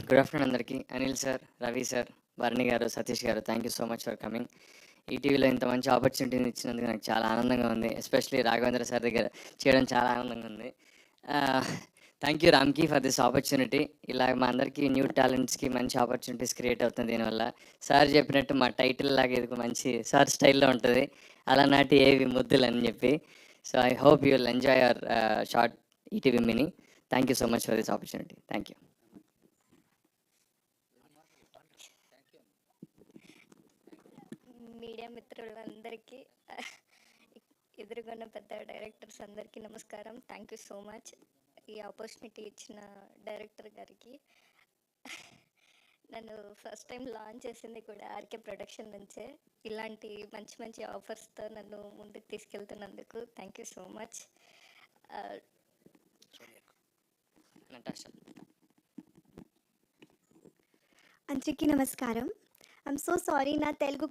Good afternoon అందరికీ. Anil sir, Ravi sir, Bharani garu, Satish గారు, thank you so much for coming. ఈటీవీలో ఇంత మంచి ఆపర్చునిటీని ఇచ్చినందుకు నాకు చాలా ఆనందంగా ఉంది. ఎస్పెషల్లీ రాఘవేంద్ర సార్ దగ్గర చేయడం చాలా ఆనందంగా ఉంది. థ్యాంక్ యూ రామ్కి ఫర్ దిస్ ఆపర్చునిటీ. ఇలా మా అందరికీ న్యూ టాలెంట్స్కి మంచి ఆపర్చునిటీస్ క్రియేట్ అవుతుంది దీనివల్ల. సార్ చెప్పినట్టు మా టైటిల్ లాగా ఇది ఒక మంచి సార్ స్టైల్లో ఉంటుంది, అలనాటి ఏవి ముద్దులు అని చెప్పి. So I hope you will enjoy hour short ETV mini. Thank you so much for this opportunity. Thank you. Media మిత్రులందరికీ, ఎదురుగన్న పెద్ద డైరెక్టర్స్ అందరికీ నమస్కారం. థ్యాంక్ యూ సో మచ్ ఈ ఆపర్చునిటీ ఇచ్చిన డైరెక్టర్ గారికి. నన్ను ఫస్ట్ టైం లాంచ్ చేసింది కూడా ఆర్కే ప్రొడక్షన్ నుంచే. ఇలాంటి మంచి మంచి ఆఫర్స్తో నన్ను ముందుకు తీసుకెళ్తున్నందుకు థ్యాంక్ యూ సో మచ్. అందరికీ నమస్కారం. ఐఎమ్ సో సారీ, నా తెలుగు